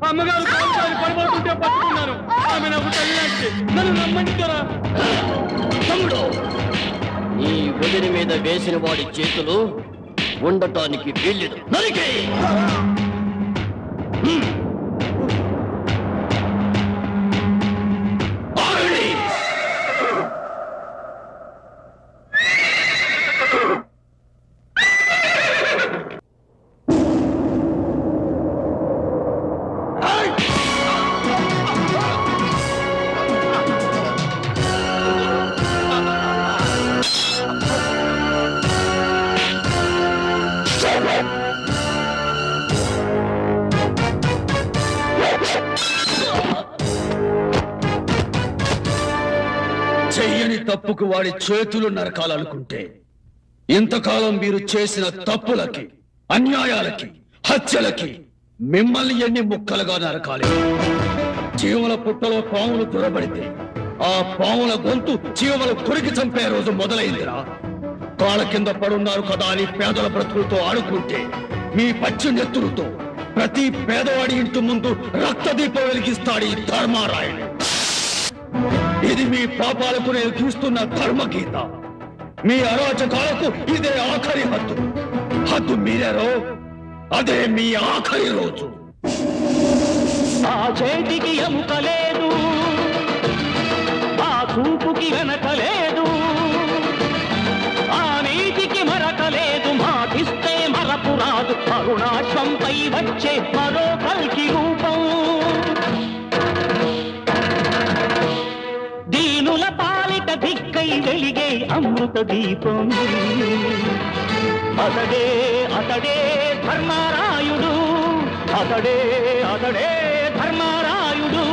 అమ్మగారు పడిపోతుంటే పట్టుకున్నాను. ఆమె నాకు తల్లి, నన్ను నమ్మంటారా? తమ్ముడు, ఈ వదిలి మీద వేసిన వాడి చేతులు ఉండటానికి వీల్లేదు. నరికే చెయ్యని తప్పుకు వాడి చేతులు నరకాలనుకుంటే ఇంతకాలం మీరు చేసిన తప్పులకి, అన్యాయాలకి, హత్యలకి మిమ్మల్ని ఎన్ని ముక్కలుగా నరకాలి. జీవల పుట్టలో పాములు దొరబడితే ఆ పాముల గొంతు జీవలు కొరికి చంపే రోజు మొదలైందిరా. కాళ్ళ కింద పడున్నారు కదా అని పేదల బ్రతుకులతో ఆడుకుంటే మీ పచ్చి నెత్తులతో ప్రతి పేదవాడి ఇంటి ముందు రక్తదీపం వెలిగిస్తాడు ఈ ధర్మారాయుడు. ఇది మీ పాపాలకు నేను చూస్తున్న ధర్మగీత. మీ అరాచకాలకు ఇదే ఆఖరి హద్దు. హద్దు మీరారో అదే మీ ఆఖరి రోజు. ఆ చేతికి ఎముక లేదు, ఆ చూపుకి వెనక లేదు, ఆ నీతికి మరక లేదు. మాటిస్తే మరపు రాదు. అరుణాశ్వంపై వచ్చే మరో కల్కి రూపం. దీనుల పాలిట దిక్కై వెలిగే అమృత దీపం. అతడే అతడే ధర్మారాయుడు, అతడే అతడే ధర్మారాయుడు.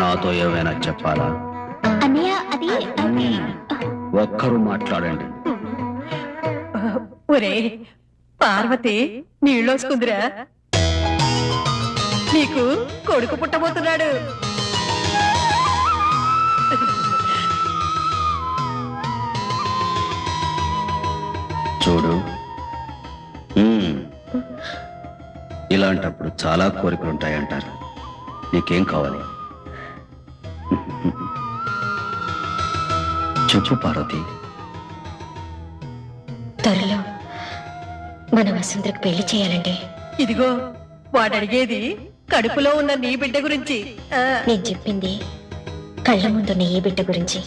నాతో ఏమైనా చెప్పాలా? అన్నయ్య, అది ఒక్కరు మాట్లాడండి. ఒరే పార్వతి, నీళ్ళోసుకుందిరా. నీకు కొడుకు పుట్టబోతున్నాడు. చూడు, ఇలాంటప్పుడు చాలా కోరికలుంటాయంటారు. నీకేం కావాలి చెప్పు పార్వతి. త్వరలో మన వసుంధరకు పెళ్లి చేయాలండి. ఇదిగో వాడు అడిగేది కడుపులో ఉన్న నీ బిడ్డ గురించి. నేను చెప్పింది కళ్ళ ముందున్న ఈ బిడ్డ గురించి.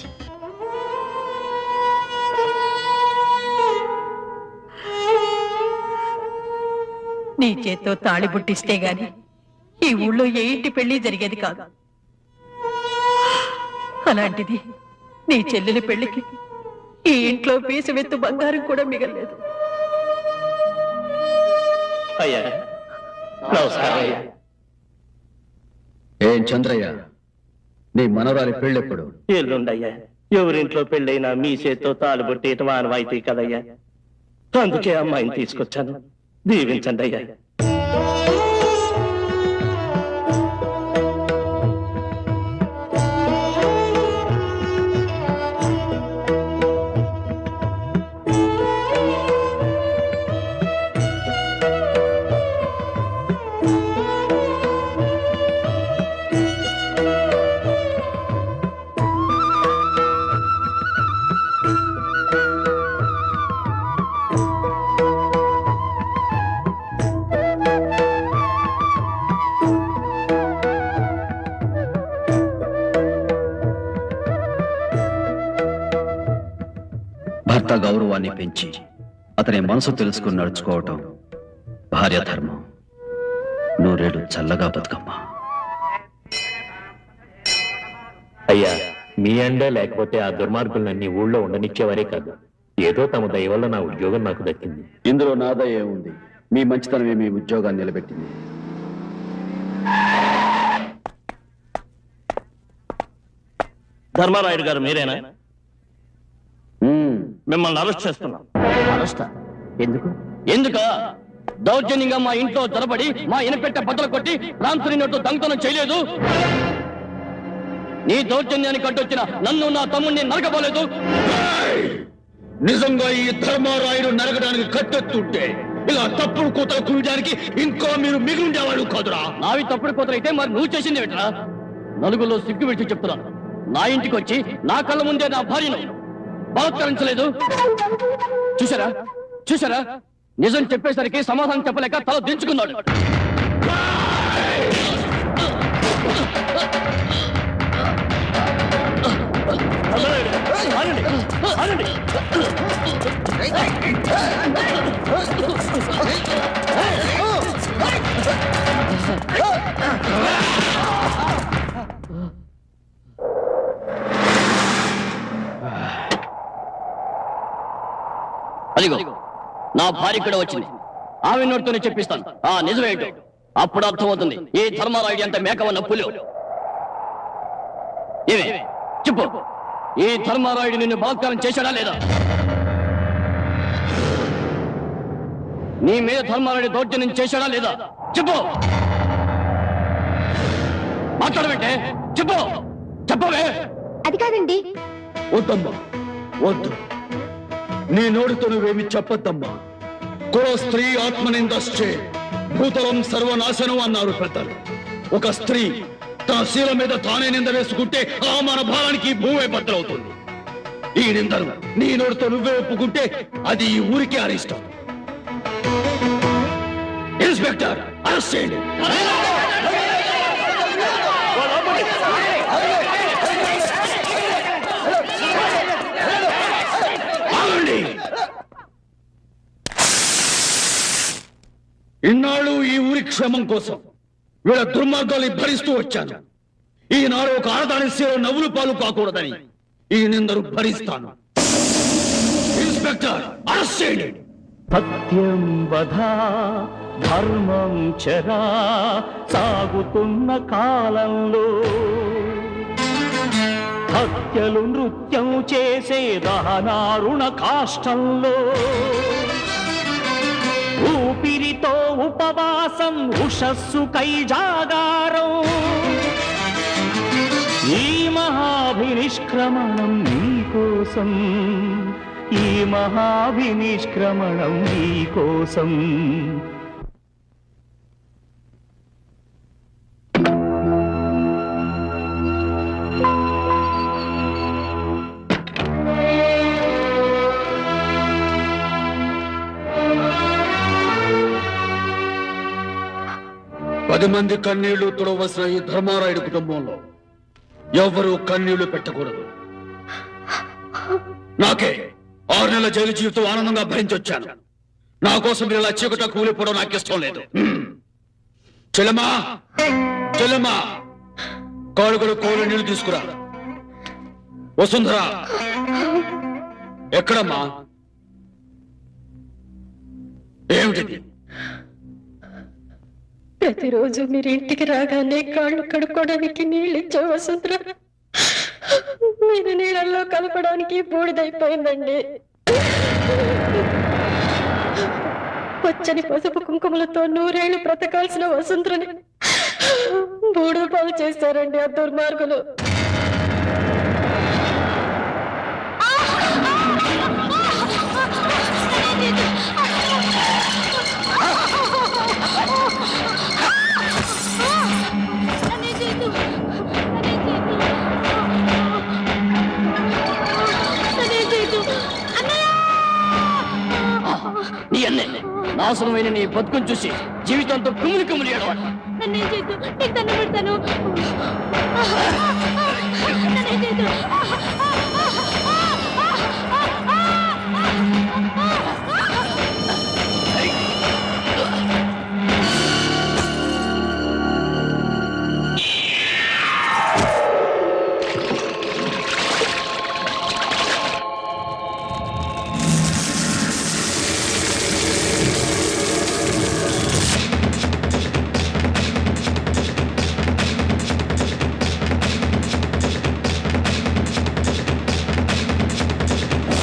నీ చేత్తో తాళి బుట్టిస్తే గాని ఈ ఊళ్ళో ఏ ఇంటి పెళ్లి జరిగేది కాదు. అలాంటిది నీ చెల్లెలి పెళ్లికి ఈ ఇంట్లో పీసవెత్తు బంగారం కూడా మిగలలేదు. అయ్యా నమస్కారం అయ్యా. ఏం చంద్రయ్య, నీ మనవరాలి పెళ్ళెప్పుడు? ఎల్లుండయ్యా. ఎవరింట్లో పెళ్ళైనా మీ చేత్తో తాలుబొట్టేయటం ఆనవాయితీ కదయ్యా. అందుకే అమ్మాయిని తీసుకొచ్చాను. దీవించండి అయ్యా. భర్త గౌరవాన్ని పెంచి అతని మనసు తెలుసుకుని నడుచుకోవటం భార్య ధర్మం. నూరేడు చల్లగా బతుకమ్మా. అయ్యా, మీ అండే లేకపోతే ఆ దుర్మార్గులన్నీ ఊళ్ళో ఉండనిచ్చేవారే కాదు. ఏదో తమ దయ వల్ల నా ఉద్యోగం నాకు దక్కింది. ఇందులో నాదయ ఏముంది? మీ మంచితనమే మీ ఉద్యోగాన్ని నిలబెట్టింది. ధర్మారాయుడు గారు మీరేనా? మిమ్మల్ని అరెస్ట్ చేస్తున్నాం. అరెస్టా? ఎందుకు? ఎందుక దౌర్జన్యంగా మా ఇంట్లో జరబడి మా ఇనపెట్ట బద్దలు కొట్టి రాంతున్నట్టు దొంగతనం చేయలేదు. నీ దౌర్జన్యానికి అడ్డొచ్చిన నన్ను నా తమ్ముడిని నరకబోలేదు. నిజంగా ఈ ధర్మారాయుడు నరకడానికి కట్టెత్తుంటే ఇలా తప్పుడు కూతలు కూయడానికి ఇంకో మీరు మిగులుండేవాడు కాదురా. నావి తప్పుడు కూతురైతే మరి నువ్వు చేసింది ఏమిట్రా? నలుగులో సిగ్గు విడిచి చెప్తున్నాను. నా ఇంటికి వచ్చి నా కళ్ళ ముందే నా భార్యను బలాత్కరించలేదు. చూసారా చూసారా, నిజం చెప్పేసరికి సమాధానం చెప్పలేక తల దించుకున్నాడు. అదిగో నా భార్య కూడా వచ్చింది. ఆమె నోటితోనే చెప్పిస్తాను ఆ నిజమేంటో. అప్పుడు అర్థమవుతుంది ఈ ధర్మారాయుడు అంత మేకవన్న పులి. ఏమే చెప్పు, ఈ ధర్మారాయుడు నిన్ను బలాత్కారం చేశాడా లేదా? నీ మీద ధర్మారాయుడు దౌర్జన్యం చేశాడా లేదా? చెప్పు. మాట్లాడబెట్టే చెప్పు. చెప్పవే. అది కాదండి. వద్దమ్మా వద్దు, నీ నోటితో నువ్వేమి చెప్పొద్దమ్మా. కుల స్త్రీ ఆత్మనిందశ్చే భూతలం సర్వనాశనం అన్నారు పెద్దలు. ఒక స్త్రీ తన శీల మీద తానే నింద వేసుకుంటే ఆ మన భారానికి భూమే బద్దలవుతుంది. ఈ నిందను నీ నోటితో నువ్వే ఒప్పుకుంటే అది ఈ ఊరికే అరిష్టం. ఇన్స్పెక్టర్, అరెస్ట్ చేయండి. ఇన్నాళ్ళు ఈ ఊరి క్షేమం కోసం వీళ్ళ దుర్మార్గాల్ని భరిస్తూ వచ్చాను. ఈనాడు ఒక ఆడదాని శీల నవ్వులు పాలు కాకూడదని ఈ నిందరు భరిస్తాను. ఇన్స్పెక్టర్, అరెస్ట్ చేయండి. సత్యం వధా ధర్మం చరా సాగుతున్న కాలంలో హత్యలు నృత్యం చేసే దహనారుణ కాష్టంలో ఊపిరితో ఉపవాసం ఉషస్సు కై జాగారం ఈ మహాభినిష్క్రమణం నీకోసం, ఈ మహాభినిష్క్రమణం నీకోసం. పది మంది కన్నీళ్లు తుడవలసిన ఈ ధర్మారాయుడు కుటుంబంలో ఎవరూ కన్నీళ్లు పెట్టకూడదు. నాకే 6 నెలల జైలు జీవితం ఆనందంగా భరించొచ్చాను. నా కోసం మీరు ఇలా చీకట కూలిపోవడం నాకు ఇష్టం లేదు. చెల్లెమ్మా చెల్లెమ్మా, కాలుగలు కోలు నీళ్లు తీసుకురా. వసుంధర ఎక్కడమ్మా? ఏమిటిది? ప్రతిరోజు మీరు ఇంటికి రాగానే కాళ్ళు కడుక్కోవడానికి నీళ్ళు ఇచ్చే వసుంధర మీరు నీళ్ళల్లో కలపడానికి బూడిదైపోయిందండి. పచ్చని పసుపు కుంకుమలతో 100 ఏళ్లు బ్రతకాల్సిన వసుంధరని బూడిద పాలు చేశారండి ఆ దుర్మార్గులు. నీ అన్నే నాశనమైన నీ బతుకుని చూసి జీవితంతో కుమిలి కుమిలి ఏడవాలి. నన్నేం చేయొద్దు, నీకు దండం పెడతాను. నన్నేం చేయొద్దు.